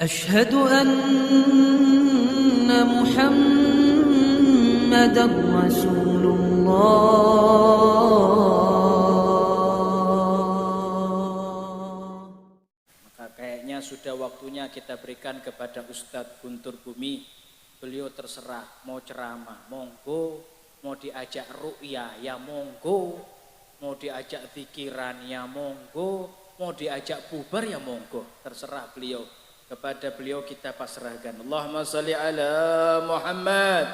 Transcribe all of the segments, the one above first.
أشهد أن محمدا رسول الله. Maka kayaknya sudah waktunya kita berikan kepada Ustadz Guntur Bumi. Beliau terserah mau ceramah, monggo, mau diajak ru'ya, ya monggo, mau diajak pikiran, ya monggo, mau diajak bubar, ya monggo, terserah beliau. Kepada beliau kita pasrahkan. Allahumma sholli ala Muhammad.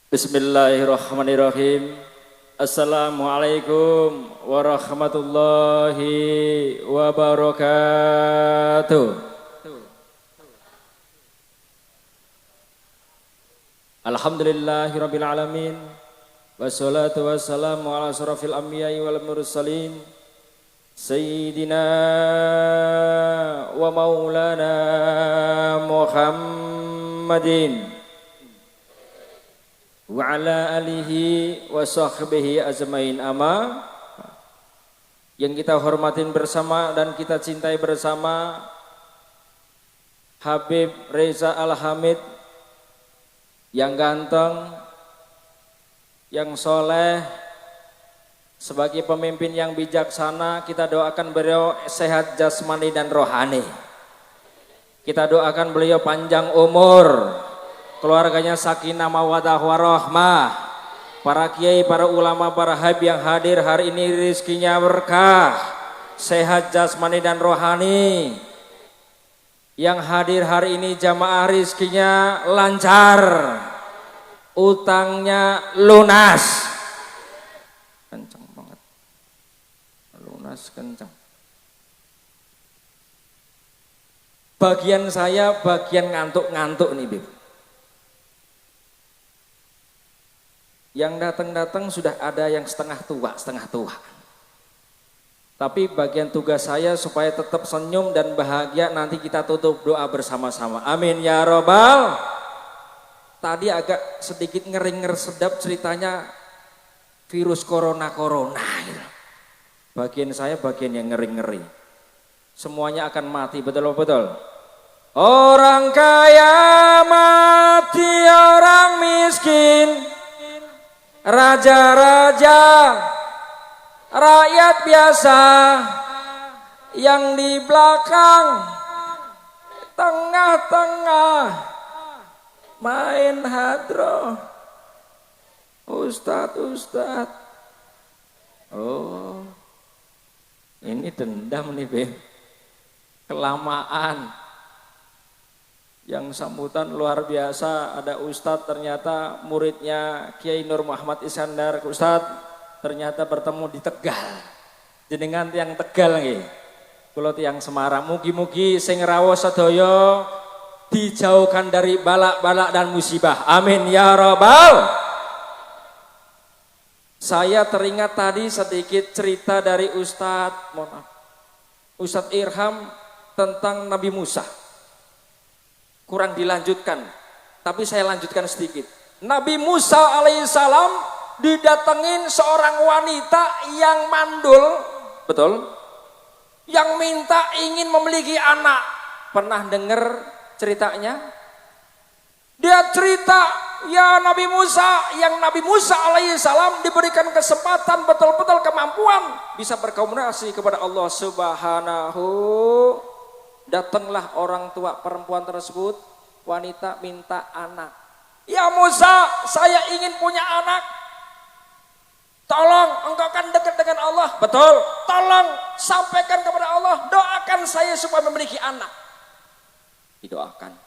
Bismillahirrahmanirrahim. Assalamualaikum warahmatullahi wabarakatuh. Alhamdulillahirabbil alamin. Wassalatu wassalamu ala asyrafil anbiya'i wal mursalin sayyidina wa maulana Muhammadin wa ala alihi wa sahbihi ajmain. Amma yang kita hormatin bersama dan kita cintai bersama Habib Reza Al-Hamid yang ganteng, yang soleh, sebagai pemimpin yang bijaksana, kita doakan beliau sehat jasmani dan rohani. Kita doakan beliau panjang umur, keluarganya sakinah mawaddah warahmah, para kiai, para ulama, para habib yang hadir hari ini rezekinya berkah, sehat jasmani dan rohani. Yang hadir hari ini jamaah rezekinya lancar, utangnya lunas, kencang banget, lunas kencang. Bagian saya bagian ngantuk-ngantuk nih, Bib. Yang datang-datang sudah ada yang setengah tua. Tapi bagian tugas saya supaya tetap senyum dan bahagia. Nanti kita tutup doa bersama-sama. Amin ya robbal. Tadi agak sedikit ngeri-ngeri sedap ceritanya virus corona. Bagian saya bagian yang ngeri-ngeri. Semuanya akan mati, betul-betul. Orang kaya mati, orang miskin, raja-raja, rakyat biasa, yang di belakang, tengah-tengah, main hadroh, Ustadz. Oh, ini dendam nih, Beb. Kelamaan. Yang sambutan luar biasa, ada Ustadz ternyata muridnya Kiai Nur Muhammad Iskandar. Ustadz ternyata bertemu di Tegal. Jenengan tiang Tegal nggih. Kula tiang Semarang. Mugi-mugi sing rawuh sedaya dijauhkan dari balak-balak dan musibah. Amin ya rabbal. Saya teringat tadi sedikit cerita dari Ustadz Irham tentang Nabi Musa. Kurang dilanjutkan, tapi saya lanjutkan sedikit. Nabi Musa alaihissalam didatengin seorang wanita yang mandul, betul? Yang minta ingin memiliki anak. Pernah dengar ceritanya? Dia cerita, ya Nabi Musa, yang Nabi Musa alaihissalam diberikan kesempatan betul-betul kemampuan bisa berkomunikasi kepada Allah Subhanahu. Datanglah orang tua perempuan tersebut, wanita minta anak. Ya Musa, saya ingin punya anak. Tolong, engkau kan dekat dengan Allah. Betul. Tolong sampaikan kepada Allah, doakan saya supaya memiliki anak. Didoakan.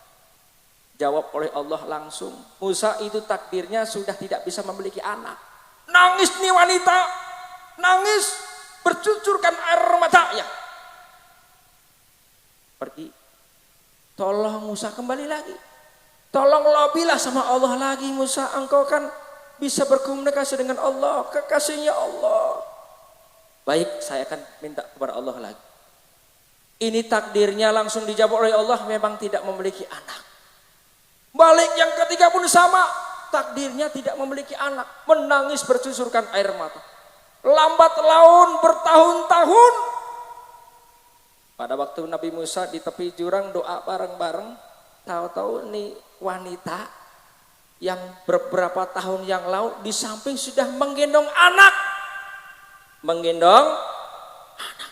Jawab oleh Allah langsung. Musa itu takdirnya sudah tidak bisa memiliki anak. Nangis nih wanita. Nangis, bercucurkan air matanya. Pergi. Tolong Musa kembali lagi. Tolong lobilah sama Allah lagi Musa. Engkau kan bisa berkomunikasi dengan Allah, kekasihnya Allah. Baik, saya akan minta kepada Allah lagi. Ini takdirnya langsung dijawab oleh Allah, memang tidak memiliki anak. Balik yang ketiga pun sama, takdirnya tidak memiliki anak, menangis bercucurkan air mata. Lambat laun bertahun-tahun. Pada waktu Nabi Musa di tepi jurang doa bareng-bareng, tahu-tahu nih wanita yang beberapa tahun yang lalu di samping sudah menggendong anak. Menggendong anak.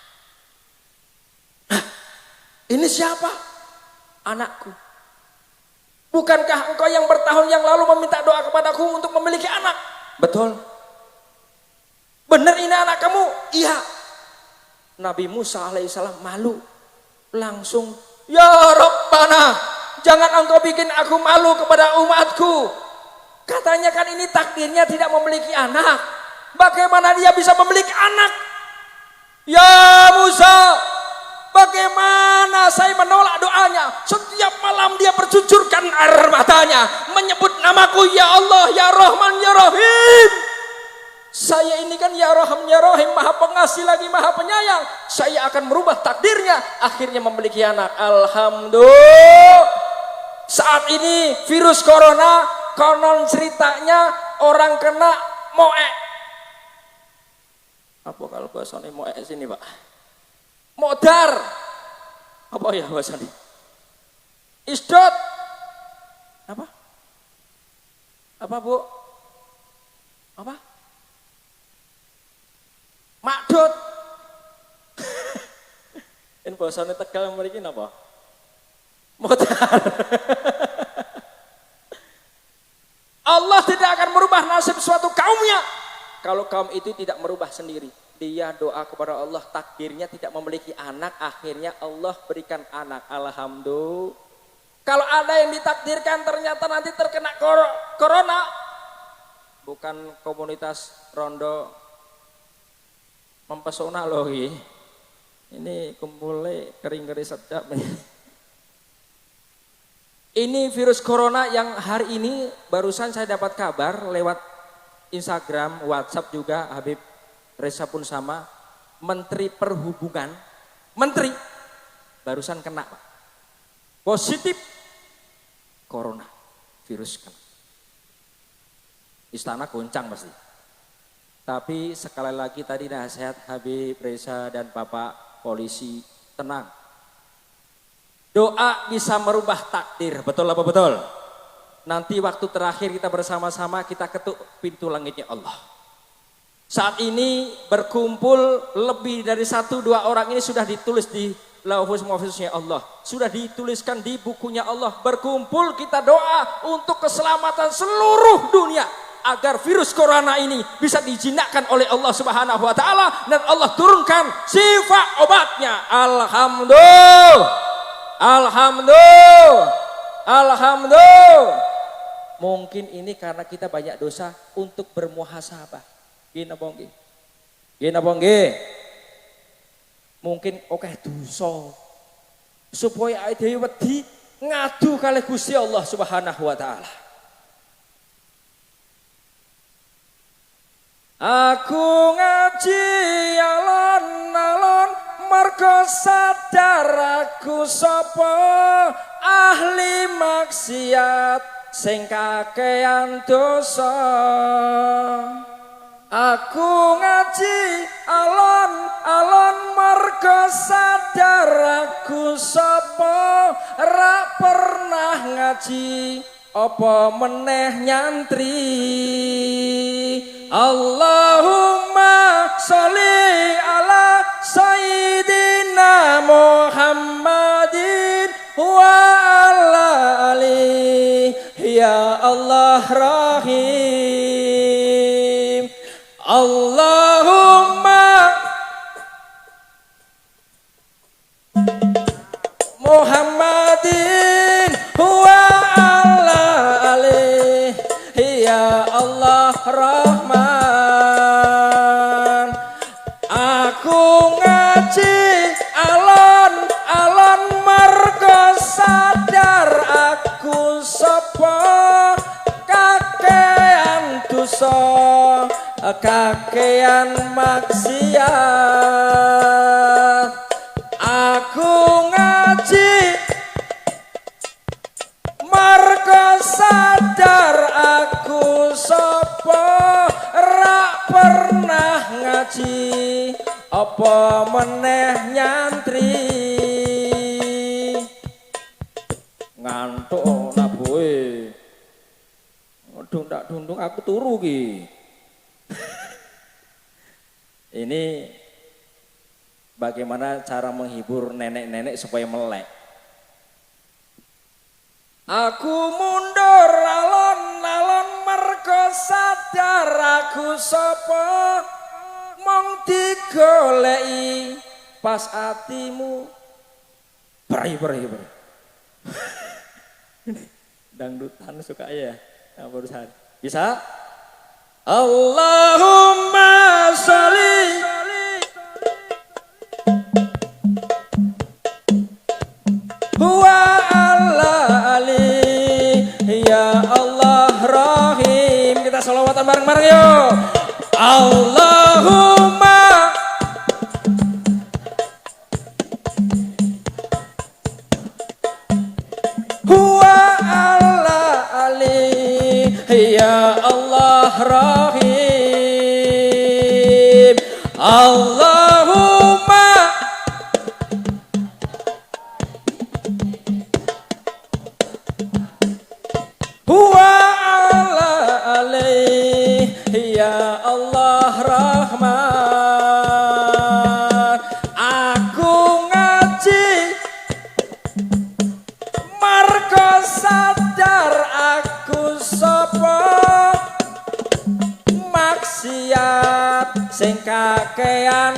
Nah, ini siapa? Anakku. Bukankah engkau yang bertahun yang lalu meminta doa kepadaku untuk memiliki anak? Betul. Benar ini anak kamu? Iya. Nabi Musa alaihissalam malu. Langsung, ya Rabbana, jangan engkau bikin aku malu kepada umatku. Katanya kan ini takdirnya tidak memiliki anak. Bagaimana dia bisa memiliki anak? Ya Musa, bagaimana saya menolak doanya? Setiap malam dia bercucurkan air matanya, menyebut namaku, ya Allah, ya Rahman, ya Rahim. Saya ini kan ya Rahman, ya Rahim, maha pengasih lagi maha penyayang. Saya akan merubah takdirnya, akhirnya memiliki anak. Alhamdulillah. Saat ini virus corona, konon ceritanya orang kena moek. Apa kalau bahasanya moek sini Pak? Modar. Apa ya bahasanya? Isdot. Apa? Apa Bu? Apa? Makdut. Ini bahasanya Tegal memiliki apa? Modar. Allah tidak akan merubah nasib suatu kaumnya kalau kaum itu tidak merubah sendiri. Dia doa kepada Allah, takdirnya tidak memiliki anak, akhirnya Allah berikan anak. Alhamdulillah. Kalau ada yang ditakdirkan ternyata nanti terkena corona, bukan komunitas rondo mempesona loh ini kumpulnya kering-kering sedap. Ini virus corona yang hari ini barusan saya dapat kabar lewat Instagram, WhatsApp juga, Habib Reza pun sama, Menteri Perhubungan, Menteri barusan kena Pak, positif corona, virus kena. Istana goncang pasti. Tapi sekali lagi tadi nasihat Habib Reza dan Bapak Polisi, tenang. Doa bisa merubah takdir, betul apa betul? Nanti waktu terakhir kita bersama-sama kita ketuk pintu langitnya Allah. Saat ini berkumpul lebih dari 1-2 orang ini sudah ditulis di Lauhul Mahfuznya Allah. Sudah dituliskan di bukunya Allah. Berkumpul kita doa untuk keselamatan seluruh dunia. Agar virus corona ini bisa dijinakkan oleh Allah Subhanahu wa taala dan Allah turunkan sifat obatnya. Alhamdulillah. Alhamdulillah. Alhamdulillah. Mungkin ini karena kita banyak dosa untuk bermuhasabah. Gini bonggi. Gini bonggi. Mungkin oke dosa. Supaya dhewe wedi ngadu kali Gusti Allah Subhanahu wa taala. Aku ngaji alon-alon mergo sadar aku sapa ahli maksiat sing kakean dosa. Aku ngaji alon-alon mergo sadar aku sapa ra pernah ngaji apa meneh nyantri. Allahumma sholli ala sayyidina Muhammadin wa ala ali ya Allah rahim. Allahumma Muhammadin wa ala ali ya Allah rahman. Aku ngaji alon-alon mergo sadar aku sapa kakean dosa kakean maksiat. Aku ngaji mergo apa meneh nyantri ngantuk naboe dundung aku turu ki. Ini bagaimana cara menghibur nenek-nenek supaya melek. Aku mundur alon-alon mergo sadar aku sapa mong digoleki pas atimu beri. Dangdutan suka ya, barusan bisa. Allahumma sholli huwa ala ali ya Allah rahim. Kita sholawatan bareng-bareng yuk. Allahumma huwa ala ali ya Allah rahim. Allahumma huwa ala ali ya Allah rahman. Aku ngaji margo sadar aku sapa maksiat sing kakean.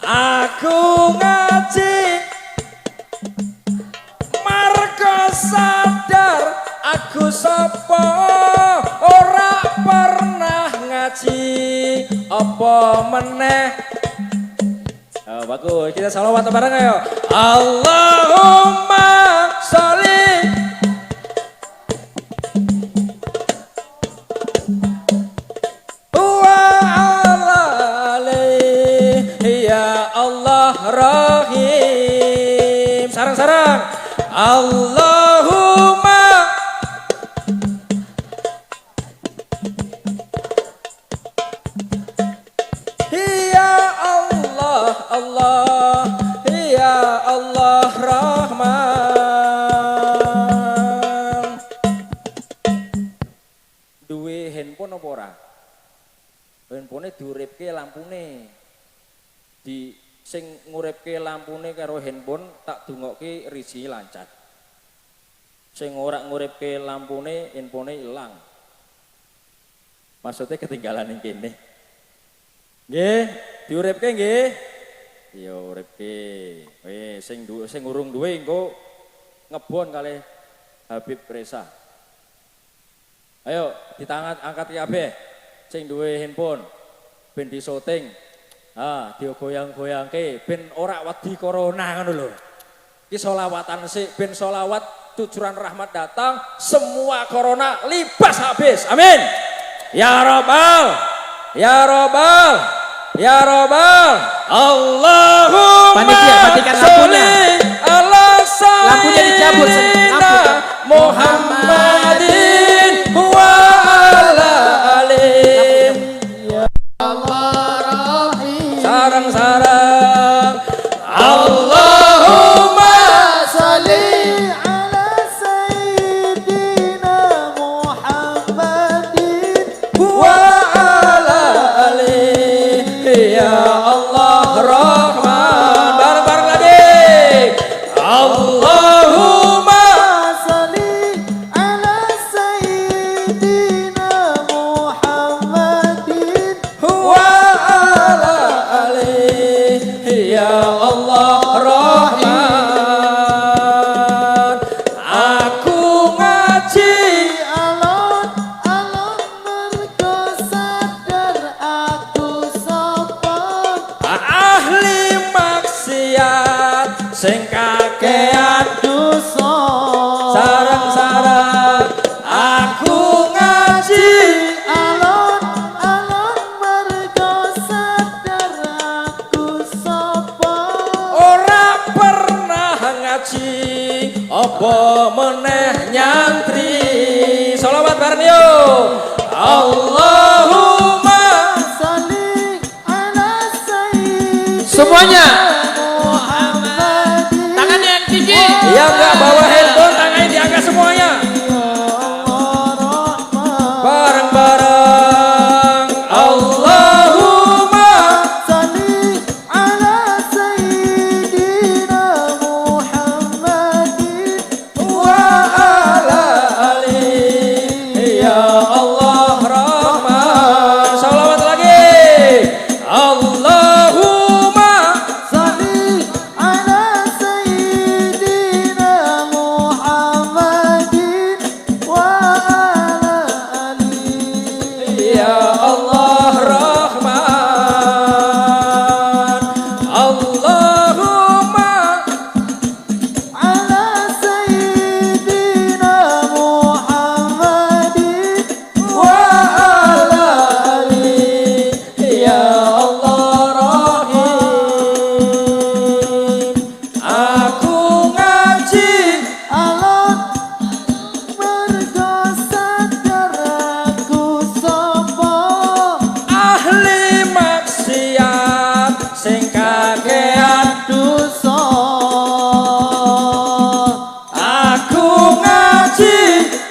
Aku ngaji margo sadar aku sapa ora pernah ngaji apa meneh. Oh, bagus, kita sholawat bareng ayo. Allahumma sholli wa ala alaihi ya Allah rahim. Sarang-sarang. Allahumma Allah ya Allah Rahman. Duwe handphone apa ora? Handphone diuripke lampune. Di sing nguripke lampune karo handphone tak dungokke riji lancat. Sing ora nguripke lampune handphone ilang. Maksudnya ketinggalan ning kene. Nggih, diuripke nggih. Ya uripke. Sing urung duwe engko ngebon kalih Habib Reza. Ayo ditangan angkat kabeh sing duwe handphone ben disoting. Diogoyang-goyangke ben ora wedi corona ngono lho. Iki selawatan sik ben selawat tujuan rahmat datang semua corona libas habis. Amin. Ya Rabbal. Ya Rabbal. Ya Rabbal, Allahumma matikan lampunya. Lampunya dicabut. Muhammadin wa ala alihi ya Allah rahim. Sarang-sarang Allahumma sholli ala sayyidina Muhammadin wa ala alihi ya Allah Rahman. Bareng-bareng lagi. Allahumma sholli ala sayyidina Muhammadin wa ala alihi ya Allah Rahman. Aku ngaji alon-alon mergo sadar aku sapa ahli maksiat sing kakean dosa. sarang-sarang. Aku ngaji Alon-alon mergo sadar aku sapa ora pernah ngaji apa meneh nyantri. Sholawat bareng yuk. Allahumma Semuanya. Muhammadin. Tangannya yang tinggi. Yang nggak bawa handphone tangannya diangkat semuanya. Bareng-bareng. Allahumma Salli ala Sayyidina Muhammadin wa ala alihi ya Allah Rahman. Salawat lagi. Allahumma Salli ala Sayyidina Muhammadin wa ala alihi ya Allah Rahman. Allahumma ala Sayyidina Muhammadin wa ala alihi ya Allah Rahim. Aku ngaji alon mergo sadar aku sapa ahli maksiat sing kakean. dosa Aku ngaji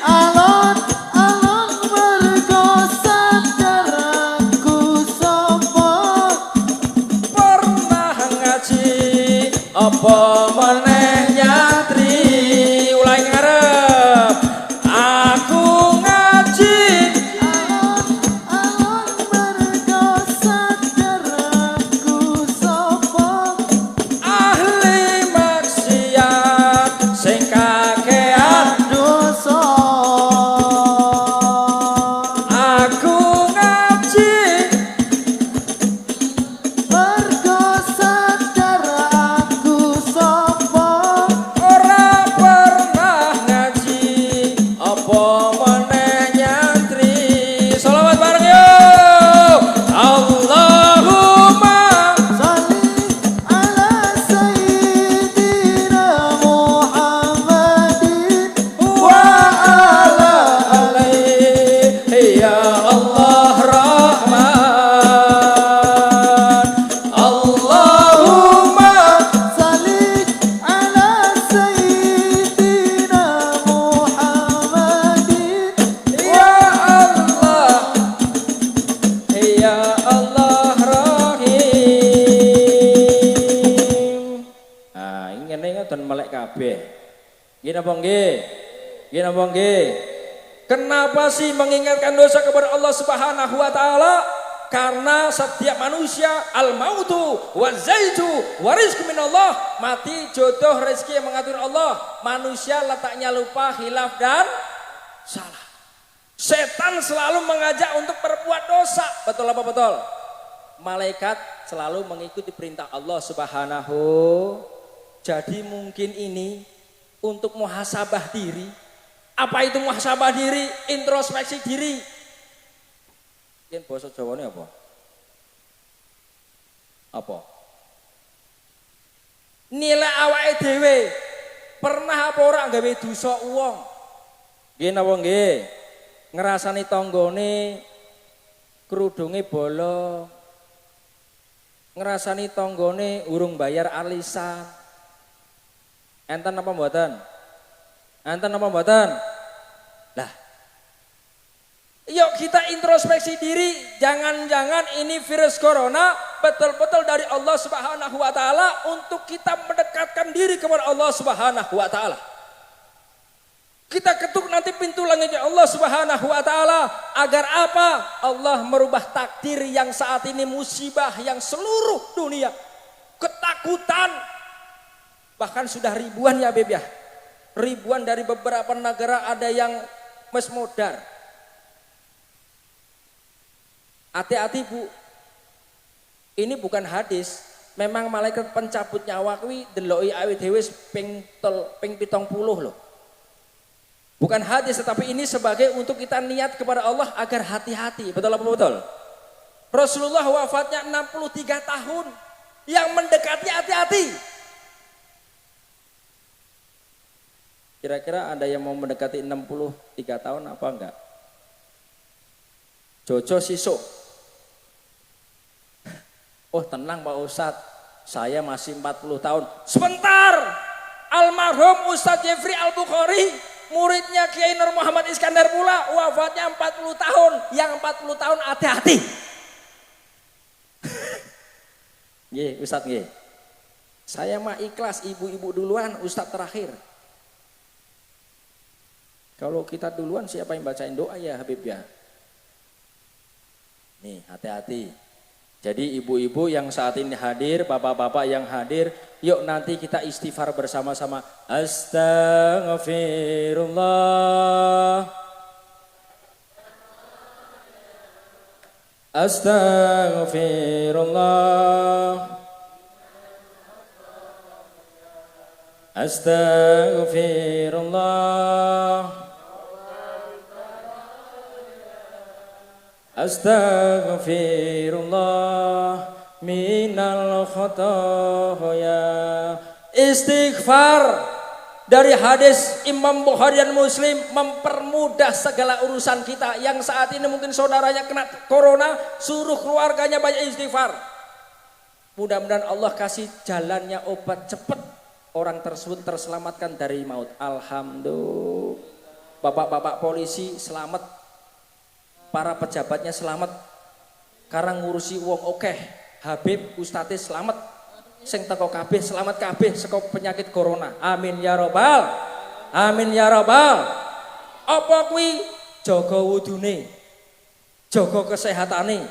alon mergo sadar aku sapa pernah ngaji apa meneh nyantri. Ulangi ngarep. Aku ngaji alon mergo sadar aku sapa ahli maksiat sing kakean. dosa Aku ngaji mergo sadar aku sapa ora pernah ngaji apa meneh nyantri. Sholawat bareng yuk. Allahumma Salli ala Sayyidina Muhammadin wa ala alihi ya Allah Rahman. Allahumma Salli ala Sayyidina Muhammadin ya Allah ya Allah Rahim. Nah, ini ngene dan melek kabeh. Gini apa nggih? Gini apa nggih? Kenapa sih mengingatkan dosa kepada Allah Subhanahu wa taala? Karena setiap manusia al-mautu wa zaitu wa rizqu minallah, mati jodoh rezeki yang mengatur Allah. Manusia letaknya lupa, hilaf dan salah. Setan selalu mengajak untuk berbuat dosa. Betul apa betul? Malaikat selalu mengikuti perintah Allah Subhanahu. Jadi mungkin ini untuk muhasabah diri. Apa itu muhasabah diri? Introspeksi diri. Mungkin bahasa Jawane apa? Apa? Nilai awake dhewe. Pernah apa ora gawe dosa wong? Nggih napa nggih? Ngrasani tanggane kerudunge bolong. Ngrasani tanggane urung bayar alisan. Enten apa mboten? Enten apa mboten? Lah. Yuk kita introspeksi diri, jangan-jangan ini virus corona betul-betul dari Allah Subhanahu wa taala untuk kita mendekatkan diri kepada Allah Subhanahu wa taala. Kita ketuk nanti pintu langitnya Allah Subhanahu wa taala agar apa? Allah merubah takdir yang saat ini musibah yang seluruh dunia. Ketakutan. Bahkan sudah ribuan ya Beb ya. Ribuan dari beberapa negara ada yang mesmodar. Hati-hati Bu. Ini bukan hadis. Memang malaikat pencabut nyawa kuwi deloki awake dhewe ping 70 loh. Bukan hadis, tetapi ini sebagai untuk kita niat kepada Allah agar hati-hati. Betul apa betul? Rasulullah wafatnya 63 tahun. Yang mendekati hati-hati. Kira-kira ada yang mau mendekati 63 tahun apa enggak? Jojo Sisuk. Oh tenang Pak Ustadz. Saya masih 40 tahun. Sebentar. Almarhum Ustadz Jeffrey Al-Bukhari, muridnya Kiai Nur Muhammad Iskandar pula, wafatnya 40 tahun. Yang 40 tahun hati-hati. Nggih, Ustadz nggih. Saya mah ikhlas, ibu-ibu duluan, Ustadz terakhir. Kalau kita duluan siapa yang bacain doa ya Habib ya? Nih, hati-hati. Jadi ibu-ibu yang saat ini hadir, bapak-bapak yang hadir, yuk nanti kita istighfar bersama-sama. Astaghfirullah. Astaghfirullah. Astaghfirullah. Astaghfirullah minal khotoya. Istighfar dari hadis Imam Bukhari dan Muslim mempermudah segala urusan kita. Yang saat ini mungkin saudaranya kena corona, suruh keluarganya banyak istighfar. Mudah-mudahan Allah kasih jalannya obat cepat, orang tersebut terselamatkan dari maut. Alhamdulillah. Bapak-bapak polisi selamat, para pejabatnya selamat, karena ngurusi wong oke. Habib Ustadz selamat, sing teko kabeh selamat kabeh saka penyakit corona. Amin ya robbal, amin ya robbal. Apa kuwi? Jaga wudune, jaga kesehatane.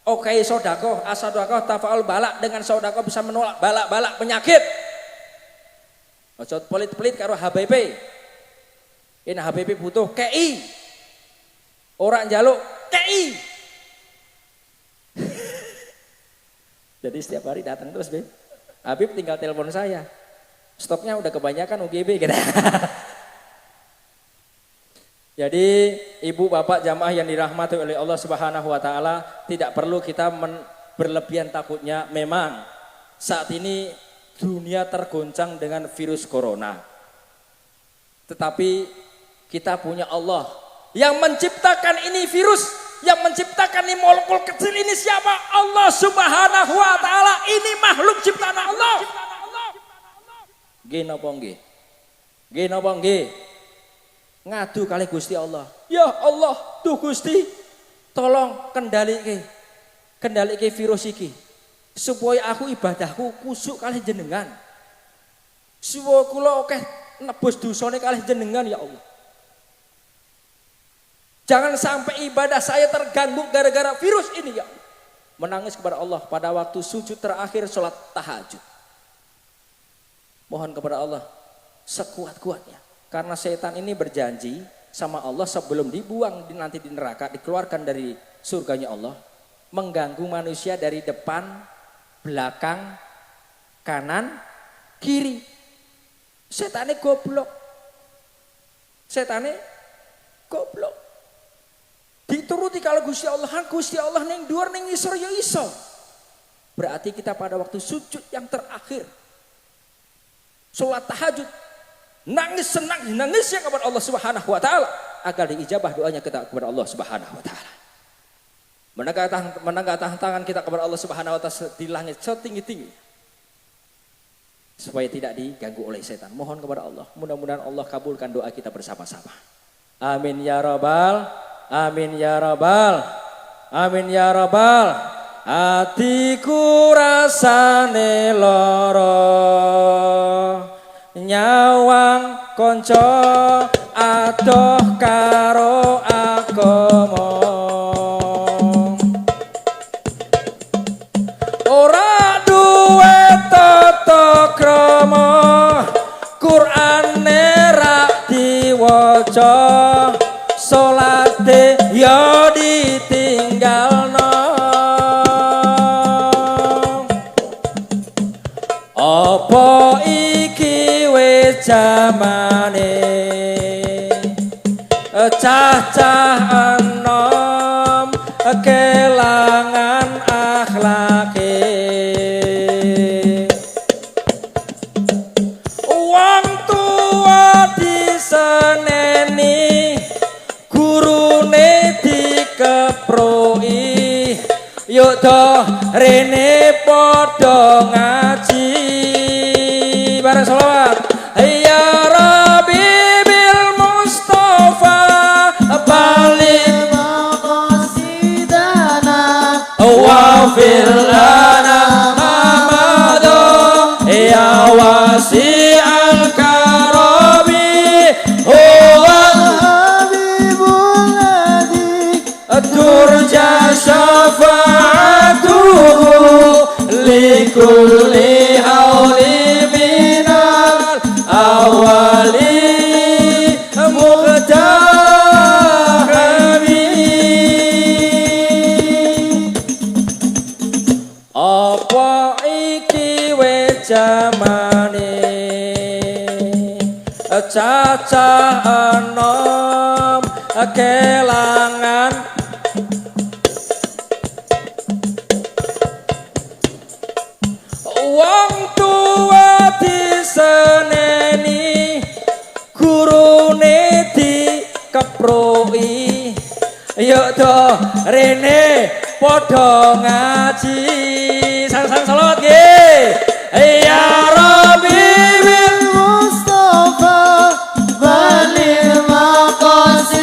Oke sedekah, asadaqah tafaul balak, dengan sedekah bisa menolak balak-balak penyakit. Aja pelit-pelit karo HBP. Ini HBP butuh KI. Orang jaluk KI. Jadi setiap hari datang terus, Beb. Habib tinggal telepon saya. Stoknya udah kebanyakan UGB gitu. Jadi ibu bapak jamaah yang dirahmati oleh Allah Subhanahu wa taala, tidak perlu kita berlebihan takutnya. Memang saat ini dunia tergoncang dengan virus corona. Tetapi kita punya Allah yang menciptakan ini virus, yang menciptakan ini molekul kecil ini siapa? Allah Subhanahu wa taala. Ini makhluk ciptaan Allah. Nggih napa nggih? Nggih napa nggih? Ngadu kali Gusti Allah. Ya Allah, tuh Gusti, tolong kendalike virus iki. Supaya aku ibadahku kusuk kali jenengan. Supaya kula akeh nebus dosane kali jenengan ya Allah. Jangan sampai ibadah saya terganggu gara-gara virus ini ya. Menangis kepada Allah pada waktu sujud terakhir sholat tahajud. Mohon kepada Allah sekuat-kuatnya. Karena setan ini berjanji sama Allah sebelum dibuang nanti di neraka, dikeluarkan dari surganya Allah, mengganggu manusia dari depan, belakang, kanan, kiri. Setannya goblok. Setannya goblok. Dituruti kalau Gusti Allah ning dhuwur ning isor ya iso. Berarti kita pada waktu sujud yang terakhir, salat tahajud, nangis ya kepada Allah Subhanahu wa taala agar diijabah doanya kita kepada Allah Subhanahu wa taala. Menanggatkan tangan kita kepada Allah Subhanahu wa taala di langit setinggi-tinggi supaya tidak diganggu oleh setan. Mohon kepada Allah, mudah-mudahan Allah kabulkan doa kita bersama-sama. Amin ya rabbal, amin ya rabbal, amin ya rabbal. Atiku rasane loro, nyawang konco adoh karo agama. Ora duwe tata krama, Qur'ane ra diwaca, salate ya ditinggalno. Apa iki wis jamane cah-cah enom kelangan akhlake. Wong tua diseneni, gurune dikeproi, yuk doh rene podo ngaji bareng sholawat. Ya Rabbi bil Mustafa balik maqasidana wafir lana mamado ya wasi'al karami huwa habibul ladhi turja syafa'atuhu likulli hauli minal awali muqtahami. Apa iki we jamane cacah enom kelangan wong tua diseneni gurune dikeproi yuk do rene podo ngaji sang-sang salawat nggih. Ya Rabbi bil Mustafa balil maqasidana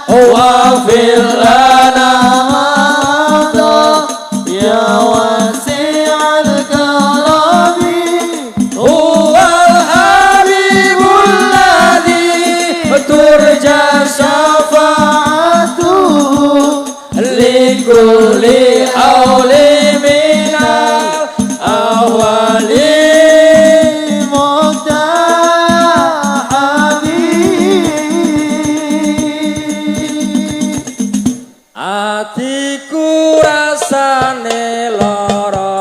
wafir lana ma'adha ya wasi'al karami huwal habibul ladzi turja syafa'atuhu likulli hauli minal awali muqtahami. atiku rasane lara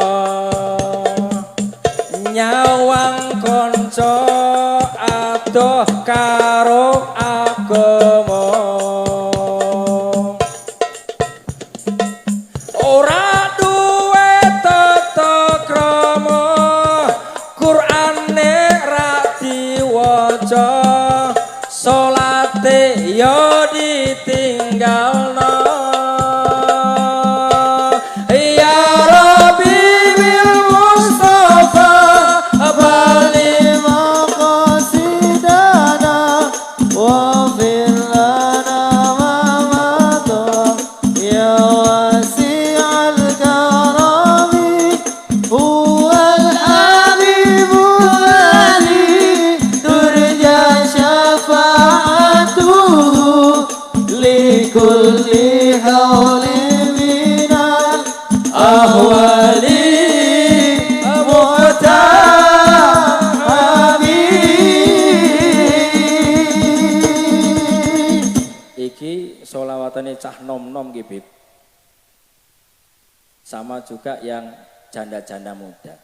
nyawang konco adoh karo agama ora duwe tata krama Qur'ane ra diwaca salate yo ditinggalno. Ya Rabbi bil Mustafa balik maqasidana wa fil lana mamata ya wasi'al karami huwal habibul ladzi turja syafa'atuhu likulli haulin minal ahwali iki sholawatane cah nom-nom nggih Bib. Sama juga yang janda-janda muda.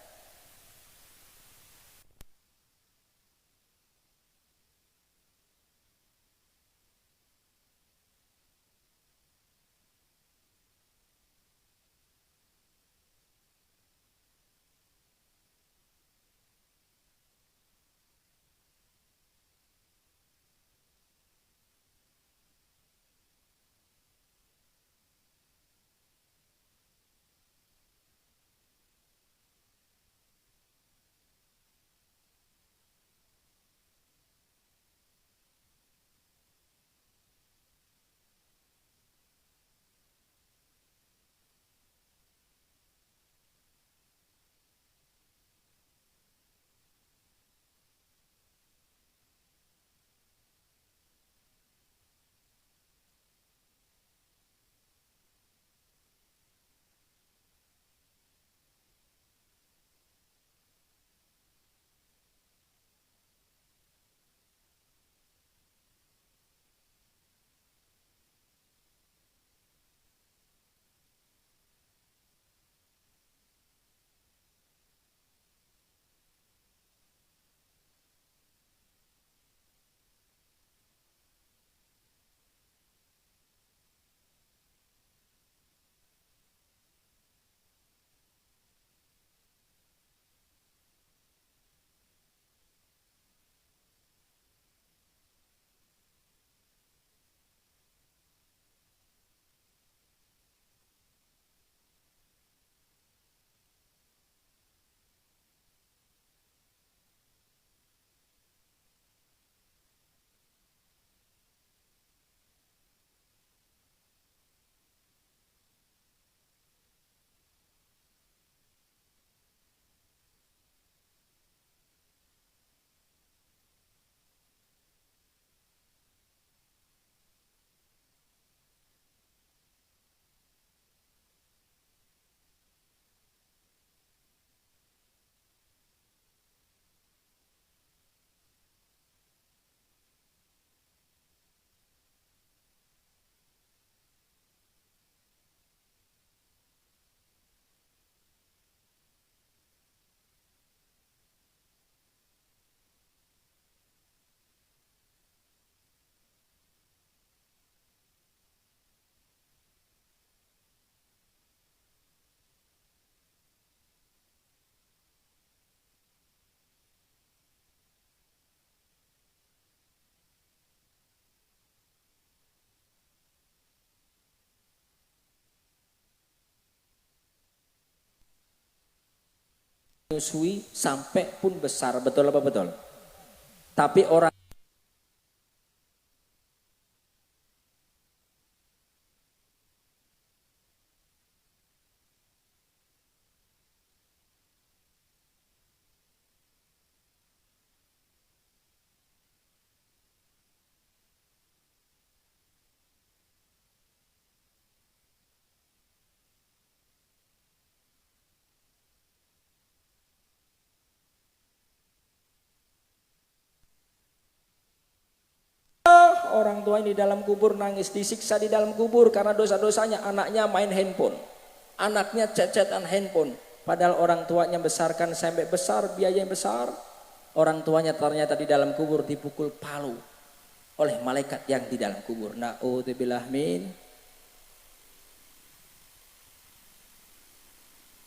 menyusui sampai pun besar, betul apa betul? Tapi orang orang tua ini di dalam kubur nangis, disiksa di dalam kubur karena dosa-dosanya. Anaknya main handphone, anaknya chat-chatan handphone, padahal orang tuanya besarkan sampai besar, biaya yang besar. Orang tuanya ternyata di dalam kubur dipukul palu oleh malaikat yang di dalam kubur. Na'udzubillah min.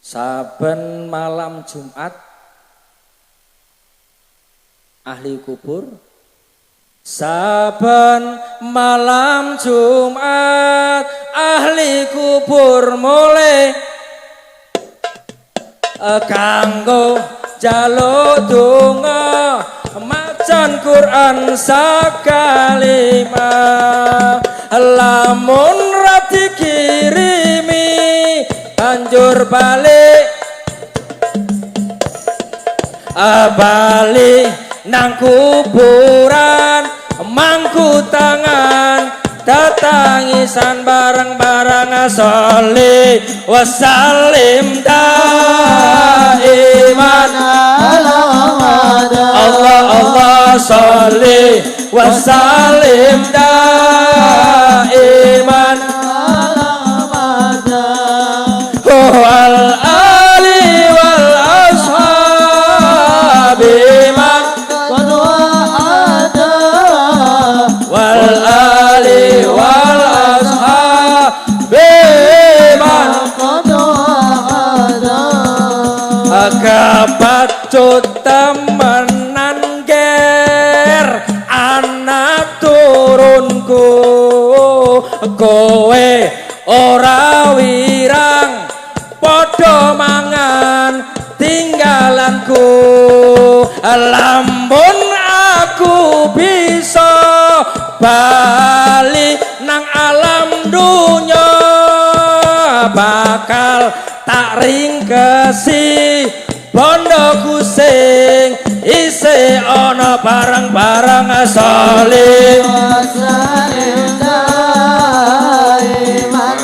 Saben malam Jumat ahli kubur, saben malam Jumat ahli kubur mulai kanggo jaluk donga macan Quran sakalima, lamun ra dikirimi banjur balik balik nang kuburan, mangku tangan tetangisan bareng-bareng sholli wasallim daiman Allah Allah sholli wasallim daiman wal ali wal ashabi wal ali wal ashabi man kapacut temenan ger anak turunku, kowe ora wirang padha mangan tinggalanku, lamun aku bisa bali nang alam dunya bakal tak ringkesi bondoku sing isi ana barang-barang sholli wasallim daiman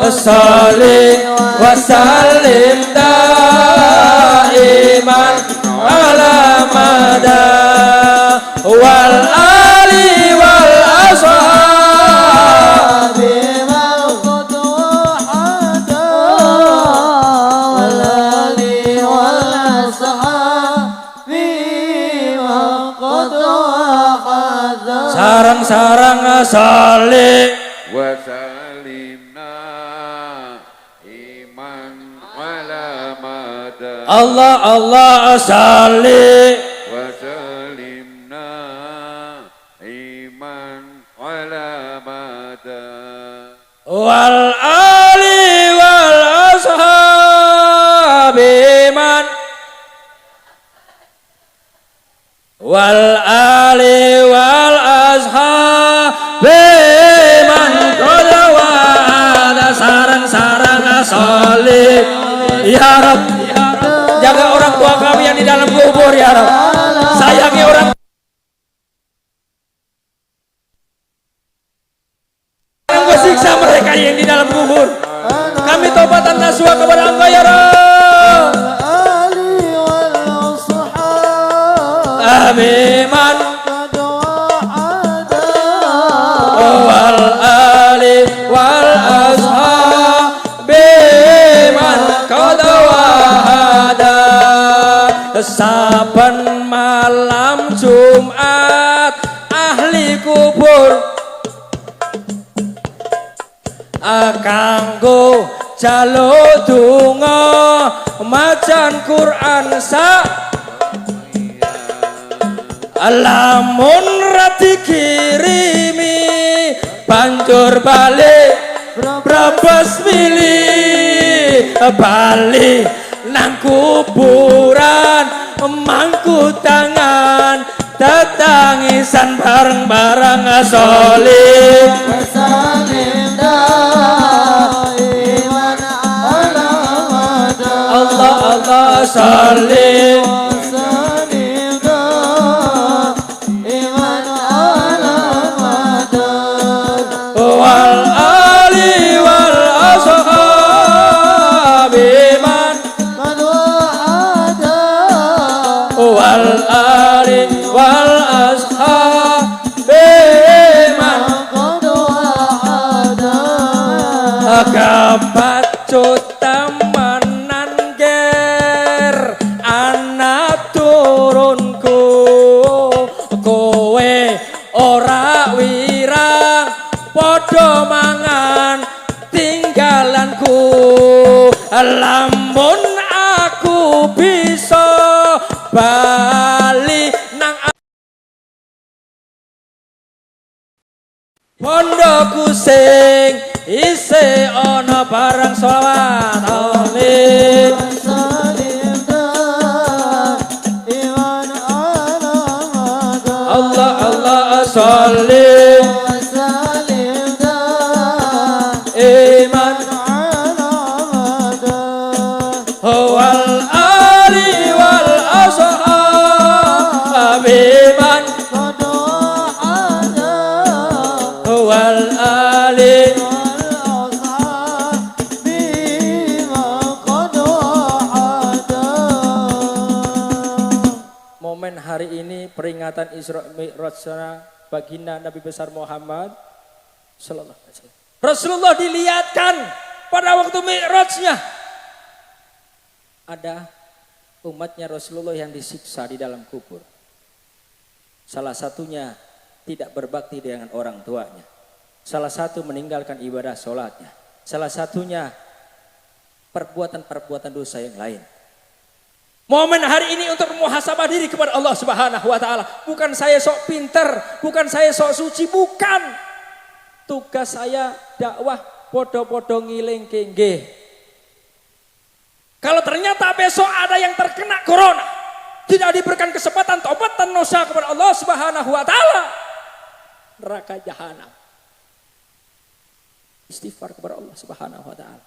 sholli wasallim daiman ala mada wal ali wal ashabi wal qudwahada wal ali wal ashabi wal qudwahada sarang-sarang sholli wasallimna iman ala mada Allah Allah sholli wasallimna iman ala mada wal ali wal ashabi man wal ali wal ashabi man sarang-sarang sholli ya Rabb, jaga orang tua kami yang di dalam kubur ya Rabb, sayangi orang yang siksa mereka yang di dalam kubur. Kami taubatan nasuha kepada Engkau ya Rabb. Amin wal ali wal ashabi man qad wahada. Saben malam Jumat ahli kubur kanggo jaluk donga macan Quran lamun ra dikirimi banjur balik brabas milih bali nang kuburan mangku tangan tetangisan bareng-bareng solih وسلم دائما على مدى Allah Allah solih وسلم دائما على مدى wal ali wal ashabi man من وعدا wal ali wal ashabi man قد وعدا kapacut temenan ger anak turunku kowe ora wirang podo mangan tinggalanku lamun aku bisa bali nang pondokku sing isi ana barang sholawat oleh وسلم دائما على مدى Allah Allah sholli وسلم دائما iman على مدى wal ali wal ashabi man قد وعدا wal ali والأصحاب بما قد وعدا momen hari ini peringatan Isra Mi'raj baginda Nabi besar Muhammad sallallahu alaihi wasallam. Rasulullah dilihatkan pada waktu Mi'rajnya ada umatnya Rasulullah yang disiksa di dalam kubur. Salah satunya tidak berbakti dengan orang tuanya. Salah satu meninggalkan ibadah sholatnya. Salah satunya perbuatan-perbuatan dosa yang lain. Momen hari ini untuk muhasabah diri kepada Allah Subhanahu wa taala. Bukan saya sok pinter, bukan saya sok suci, bukan. Tugas saya dakwah podo-podo ngiling nggih. Kalau ternyata besok ada yang terkena corona, tidak diberikan kesempatan tobat dan dosa kepada Allah Subhanahu wa taala, neraka jahanam. Istighfar kepada Allah Subhanahu wa taala.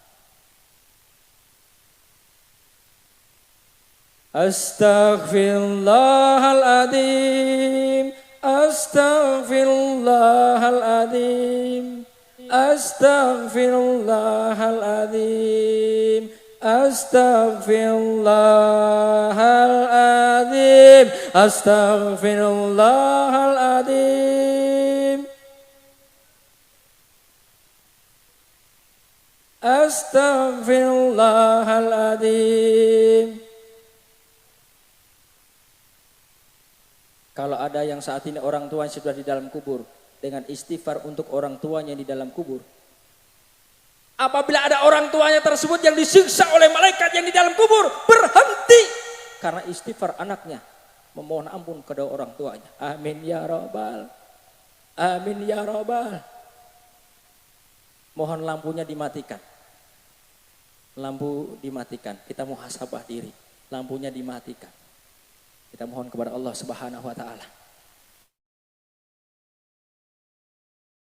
Astaghfirullahaladzim, astaghfirullahaladzim, astaghfirullahaladzim, astaghfirullahaladzim, astaghfirullahaladzim, astaghfirullahaladzim. Kalau ada yang saat ini orang tuanya sudah di dalam kubur, dengan istighfar untuk orang tuanya di dalam kubur. Apabila ada orang tuanya tersebut yang disiksa oleh malaikat yang di dalam kubur, berhenti. Karena istighfar anaknya, memohon ampun kepada orang tuanya. Amin ya robbal. Amin ya robbal. Mohon lampunya dimatikan. Lampu dimatikan, kita muhasabah diri. Lampunya dimatikan. Kita mohon kepada Allah Subhanahu wa taala.